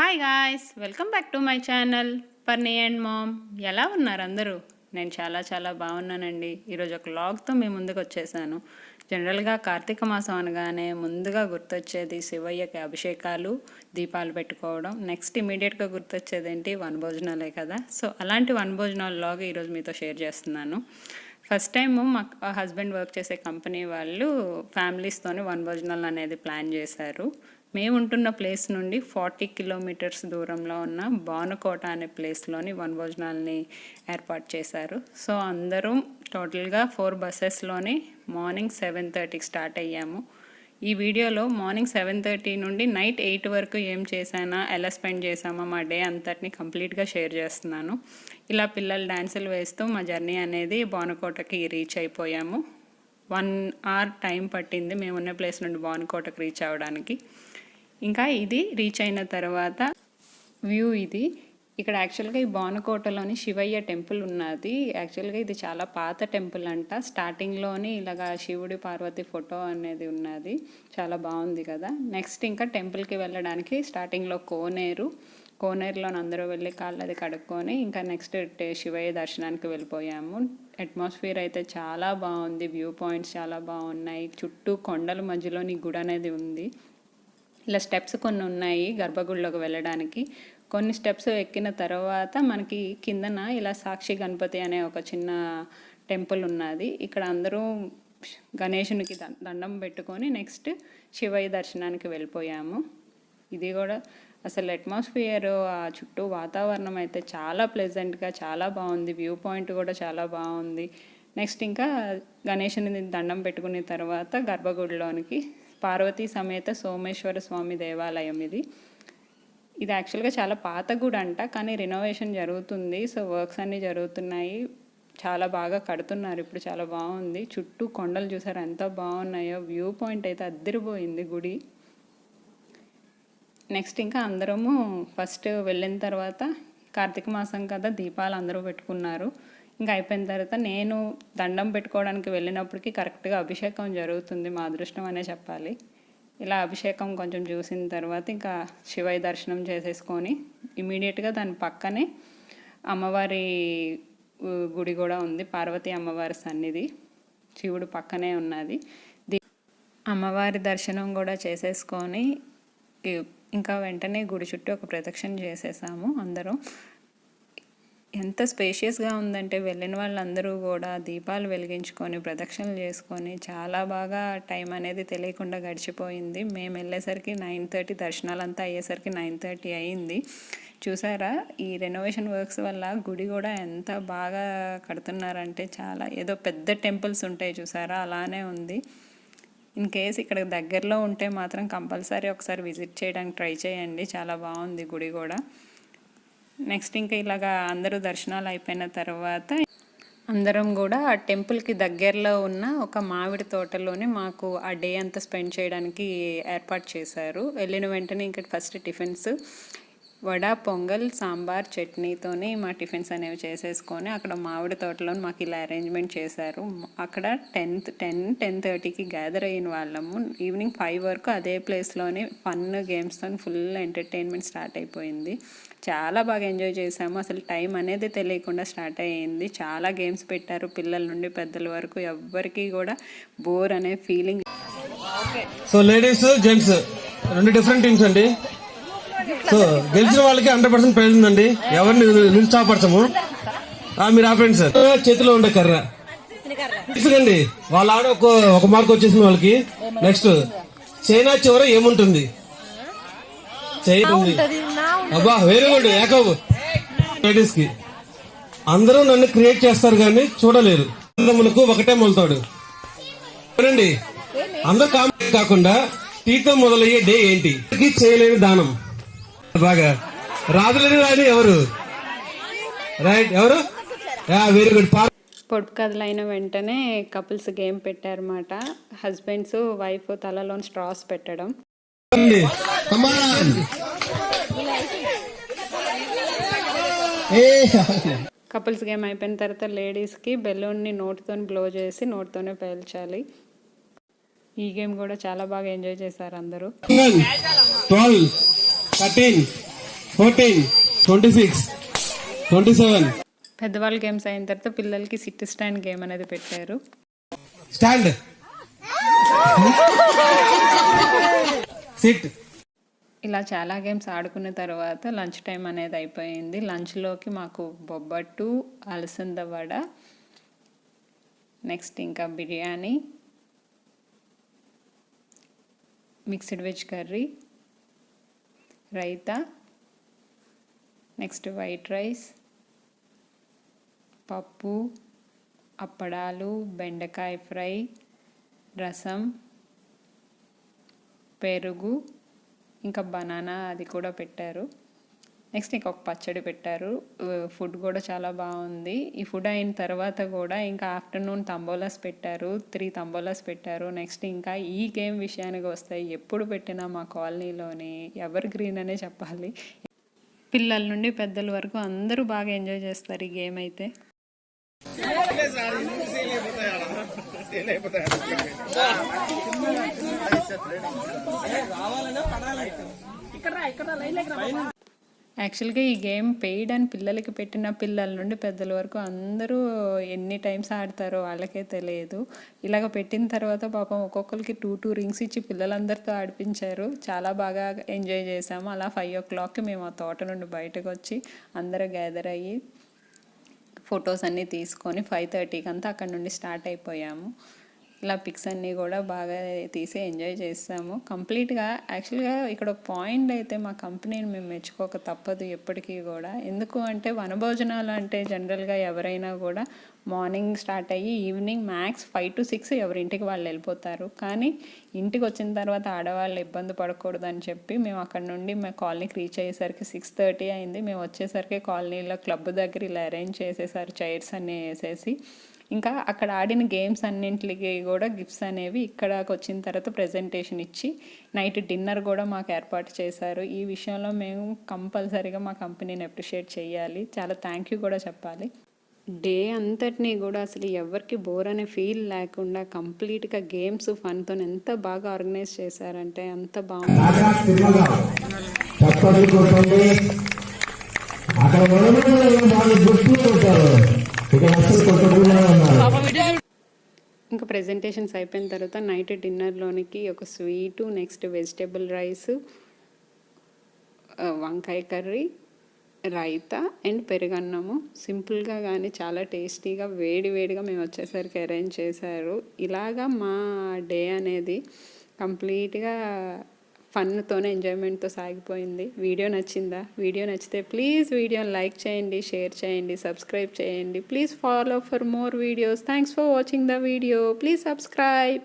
Hi guys, welcome back to my channel Parni and mom. ఎలా ఉన్నారు అందరూ? నేను చాలా బాగున్నానండి. ఈరోజు ఒక వ్లాగ్తో మీ ముందుకు వచ్చేసాను. జనరల్గా కార్తీక మాసం అనగానే ముందుగా గుర్తొచ్చేది శివయ్యకి అభిషేకాలు, దీపాలు పెట్టుకోవడం. నెక్స్ట్ ఇమీడియట్గా గుర్తొచ్చేది ఏంటి? వనభోజనాలే కదా. సో అలాంటి వనభోజనాల వ్లాగ్ ఈరోజు మీతో షేర్ చేస్తున్నాను. ఫస్ట్ టైం మా హస్బెండ్ వర్క్ చేసే కంపెనీ వాళ్ళు ఫ్యామిలీస్తోని వనభోజనాలు అనేది ప్లాన్ చేశారు. మేము ఉంటున్న ప్లేస్ నుండి 40 కిలోమీటర్స్ దూరంలో ఉన్న బానుకోట అనే ప్లేస్లోని వనభోజనాల్ని ఏర్పాటు చేశారు. సో అందరం టోటల్గా 4 బస్సెస్లోని మార్నింగ్ 7:30కి స్టార్ట్ అయ్యాము. ఈ వీడియోలో మార్నింగ్ 7:30 నుండి నైట్ 8 వరకు ఏం చేశానా, ఎలా స్పెండ్ చేసామా, మా డే అంతటిని కంప్లీట్గా షేర్ చేస్తున్నాను. ఇలా పిల్లలు డ్యాన్సులు వేస్తూ మా జర్నీ అనేది బానుకోటకి రీచ్ అయిపోయాము. 1 అవర్ టైం పట్టింది మేమున్న ప్లేస్ నుండి బానుకోటకి రీచ్ అవ్వడానికి. ఇంకా ఇది రీచ్ అయిన తర్వాత వ్యూ ఇది. ఇక్కడ యాక్చువల్గా ఈ బానుకోటలోని శివయ్య టెంపుల్ ఉన్నది. యాక్చువల్గా ఇది చాలా పాత టెంపుల్ అంట. స్టార్టింగ్లోని ఇలాగా శివుడి పార్వతి ఫోటో అనేది ఉన్నది. చాలా బాగుంది కదా. నెక్స్ట్ ఇంకా టెంపుల్కి వెళ్ళడానికి స్టార్టింగ్లో కోనేరులో అందరూ వెళ్ళి కాళ్ళు అది కడుక్కొని ఇంకా నెక్స్ట్ శివయ్య దర్శనానికి వెళ్ళిపోయాము. అట్మాస్ఫియర్ అయితే చాలా బాగుంది. వ్యూ పాయింట్స్ చాలా బాగున్నాయి. చుట్టూ కొండల మధ్యలోని గుడి అనేది ఉంది. ఇలా స్టెప్స్ కొన్ని ఉన్నాయి గర్భగుడిలోకి వెళ్ళడానికి. కొన్ని స్టెప్స్ ఎక్కిన తర్వాత మనకి కిందన ఇలా సాక్షి గణపతి అనే ఒక చిన్న టెంపుల్ ఉన్నది. ఇక్కడ అందరూ గణేశునికి దండం పెట్టుకొని నెక్స్ట్ శివయ్య దర్శనానికి వెళ్ళిపోయాము. ఇది కూడా అసలు అట్మాస్ఫియర్, ఆ చుట్టూ వాతావరణం అయితే చాలా ప్లెజెంట్గా చాలా బాగుంది. వ్యూ పాయింట్ కూడా చాలా బాగుంది. నెక్స్ట్ ఇంకా గణేశుని దండం పెట్టుకున్న తర్వాత గర్భగుడిలోనికి పార్వతీ సమేత సోమేశ్వర స్వామి దేవాలయం ఇది యాక్చువల్గా చాలా పాత గుడి అంట, కానీ రినోవేషన్ జరుగుతుంది. సో వర్క్స్ అన్నీ జరుగుతున్నాయి. చాలా బాగా కడుతున్నారు ఇప్పుడు. చాలా బాగుంది. చుట్టూ కొండలు చూసారు ఎంత బాగున్నాయో. వ్యూ పాయింట్ అయితే అద్దరిపోయింది గుడి. నెక్స్ట్ ఇంకా అందరము ఫస్ట్ వెళ్ళిన తర్వాత కార్తీక మాసం కదా, దీపాలు అందరూ పెట్టుకున్నారు. ఇంకా అయిపోయిన తర్వాత నేను దండం పెట్టుకోవడానికి వెళ్ళినప్పటికీ కరెక్ట్గా అభిషేకం జరుగుతుంది. మా అదృష్టం అనే చెప్పాలి. ఇలా అభిషేకం కొంచెం చూసిన తర్వాత ఇంకా శివయ్య దర్శనం చేసేసుకొని ఇమీడియట్గా దాని పక్కనే అమ్మవారి గుడి కూడా ఉంది. పార్వతీ అమ్మవారి సన్నిధి శివుడు పక్కనే ఉన్నది. అమ్మవారి దర్శనం కూడా చేసేసుకొని ఇంకా వెంటనే గుడి చుట్టూ ఒక ప్రదక్షిణ చేసేసాము అందరం. ఎంత స్పేషియస్గా ఉందంటే వెళ్ళిన వాళ్ళందరూ కూడా దీపాలు వెలిగించుకొని ప్రదక్షిణలు చేసుకొని చాలా బాగా టైం అనేది తెలియకుండా గడిచిపోయింది. మేము వెళ్ళేసరికి 9:30, దర్శనాలంతా అయ్యేసరికి 9:30 అయింది. చూసారా, ఈ రెనోవేషన్ వర్క్స్ వల్ల గుడి కూడా ఎంత బాగా కడుతున్నారంటే చాలా ఏదో పెద్ద టెంపుల్స్ ఉంటాయి చూసారా, అలానే ఉంది. ఇన్ కేస్ ఇక్కడ దగ్గరలో ఉంటే మాత్రం కంపల్సరీ ఒకసారి విజిట్ చేయడానికి ట్రై చేయండి. చాలా బాగుంది గుడి కూడా. నెక్స్ట్ ఇంకా ఇలాగా అందరూ దర్శనాలు అయిపోయిన తర్వాత అందరం కూడా ఆ టెంపుల్కి దగ్గరలో ఉన్న ఒక మామిడి తోటలోనే మాకు ఆ డే అంతా స్పెండ్ చేయడానికి ఏర్పాటు చేశారు. వెళ్ళిన వెంటనే ఇంకా ఫస్ట్ టిఫిన్స్ వడ, పొంగల్, సాంబార్, చట్నీతోని మా టిఫిన్స్ అనేవి చేసేసుకొని అక్కడ మామిడి తోటలో మాకు ఇలా అరేంజ్మెంట్ చేశారు. అక్కడ 10:30కి గ్యాదర్ అయిన వాళ్ళము. ఈవినింగ్ 5 వరకు అదే ప్లేస్లోనే ఫన్ గేమ్స్తో ఫుల్ ఎంటర్టైన్మెంట్ స్టార్ట్ అయిపోయింది. చాలా బాగా ఎంజాయ్ చేసాము. అసలు టైం అనేది తెలియకుండా స్టార్ట్ అయ్యింది. చాలా గేమ్స్ పెట్టారు. పిల్లల నుండి పెద్దల వరకు ఎవ్వరికి కూడా బోర్ అనే feeling. So ladies, gents 2 different teams అండి. సో గెలిచిన వాళ్ళకి 100% ప్రైజ్ ఉందండి. ఎవరిని నిరుత్సాహపరచము. మీరు ఆపండి సార్. చేతిలో ఉండే కర్ర తీసుకండి. వాళ్ళ ఆడ ఒక మార్క్ వచ్చేసిన వాళ్ళకి. నెక్స్ట్ చైనా చివర ఏముంటుంది? చేయండి. అబ్బా, వెరీ గుడ్. ఏకబు లేడీస్ కి అందరూ నన్ను క్రియేట్ చేస్తారు కానీ చూడలేరు. అందములకు ఒకటే మొలతాడు. చూడండి, అందరూ కామెంట్ కాకుండా టీతో మొదలయ్యే డే ఏంటి? చేయలేని దానం. బాగా రాదులేని రాని ఎవరు? రైట్, ఎవరు? Very good. పొడుపు కథలైన వెంటనే కపుల్స్ గేమ్ పెట్టారన్నమాట. హస్బెండ్స్ వైఫ్ తలలో స్ట్రాస్ పెట్టడం. కపుల్స్ గేమ్ అయిపోయిన తర్వాత లేడీస్కి బెలూన్ని నోటితో బ్లో చేసి నోటితోనే పేల్చాలి. ఈ గేమ్ కూడా చాలా బాగా ఎంజాయ్ చేశారు అందరూ. 12, 13, 14, 26, 27. పెద్దవాళ్ళ గేమ్స్ అయిన తర్వాత పిల్లలకి సిట్ స్టాండ్ గేమ్ అనేది పెట్టారు. Stand, SIT. ఇలా చాలా గేమ్స్ ఆడుకున్న తర్వాత లంచ్ టైం అనేది అయిపోయింది. లంచ్లోకి మాకు బొబ్బట్టు, అలసంద వడ, నెక్స్ట్ ఇంకా biryani, mixed veg curry, raita, next white rice, పప్పు, అప్పడాలు, బెండకాయ ఫ్రై, రసం, పెరుగు, ఇంకా బనానా అది కూడా పెట్టారు. నెక్స్ట్ ఇంకొక పచ్చడి పెట్టారు. ఫుడ్ కూడా చాలా బాగుంది. ఈ ఫుడ్ అయిన తర్వాత కూడా ఇంకా ఆఫ్టర్నూన్ తంబోలాస్ పెట్టారు. 3 తంబోలాస్ పెట్టారు. నెక్స్ట్ ఇంకా ఈ గేమ్ విషయానికి వస్తాయి, ఎప్పుడు పెట్టినా మా కాలనీలోని ఎవర్ గ్రీన్ అనే చెప్పాలి. పిల్లల నుండి పెద్దల వరకు అందరూ బాగా ఎంజాయ్ చేస్తారు ఈ గేమ్ అయితే. యాక్చువల్గా ఈ గేమ్ పెయిడ్ అని పిల్లలకి పెట్టిన పిల్లల నుండి పెద్దల వరకు అందరూ ఎన్ని టైమ్స్ ఆడతారో వాళ్ళకే తెలియదు. ఇలాగ పెట్టిన తర్వాత పాపం ఒక్కొక్కరికి 2 రింగ్స్ ఇచ్చి పిల్లలందరితో ఆడిపించారు. చాలా బాగా ఎంజాయ్ చేసాము. అలా 5 o'clockకి మేము ఆ తోట నుండి బయటకు వచ్చి అందరూ గ్యాదర్ అయ్యి ఫొటోస్ అన్నీ తీసుకొని 5:30కి అంతా అక్కడ నుండి స్టార్ట్ అయిపోయాము. ఇలా పిక్స్ అన్నీ కూడా బాగా తీసి ఎంజాయ్ చేస్తాము కంప్లీట్గా. యాక్చువల్గా ఇక్కడ పాయింట్ అయితే మా కంపెనీని మేము మెచ్చుకోక తప్పదు ఎప్పటికీ కూడా. ఎందుకు అంటే వనభోజనాలు అంటే జనరల్గా ఎవరైనా కూడా మార్నింగ్ స్టార్ట్ అయ్యి ఈవినింగ్ మ్యాక్స్ 5 to 6 ఎవరింటికి వాళ్ళు వెళ్ళిపోతారు. కానీ ఇంటికి వచ్చిన తర్వాత ఆడవాళ్ళు ఇబ్బంది పడకూడదు అని చెప్పి మేము అక్కడ నుండి మా కాలనీకి రీచ్ అయ్యేసరికి 6:30 అయింది. మేము వచ్చేసరికి కాలనీలో క్లబ్ దగ్గర ఇలా అరేంజ్ చేసేసారు, చైర్స్ అన్నీ వేసేసి. ఇంకా అక్కడ ఆడిన గేమ్స్ అన్నింటికి కూడా గిఫ్ట్స్ అనేవి ఇక్కడికి వచ్చిన తర్వాత ప్రజెంటేషన్ ఇచ్చి నైట్ డిన్నర్ కూడా మాకు ఏర్పాటు చేశారు. ఈ విషయంలో మేము కంపల్సరీగా మా కంపెనీని అప్రిషియేట్ చేయాలి, చాలా థ్యాంక్ యూ కూడా చెప్పాలి. డే అంతటినీ కూడా అసలు ఎవరికి బోర్ అనే ఫీల్ లేకుండా కంప్లీట్గా గేమ్స్ ఫన్తో ఎంత బాగా ఆర్గనైజ్ చేశారంటే అంత బాగుంది. ఇంకా ప్రెజెంటేషన్స్ అయిపోయిన తర్వాత నైట్ డిన్నర్లోనికి ఒక స్వీటు, నెక్స్ట్ వెజిటేబుల్ రైస్, వంకాయ కర్రీ, రైతా అండ్ పెరుగన్నము సింపుల్గా కానీ చాలా టేస్టీగా వేడివేడిగా మేము వచ్చేసరికి అరేంజ్ చేశారు. ఇలాగా మా డే అనేది కంప్లీట్గా ఫన్తోనే ఎంజాయ్మెంట్తో సాగిపోయింది. వీడియో నచ్చిందా? వీడియో నచ్చితే ప్లీజ్ వీడియోని లైక్ చేయండి, షేర్ చేయండి, సబ్స్క్రైబ్ చేయండి. Please follow for more videos. Thanks for watching the video. Please subscribe.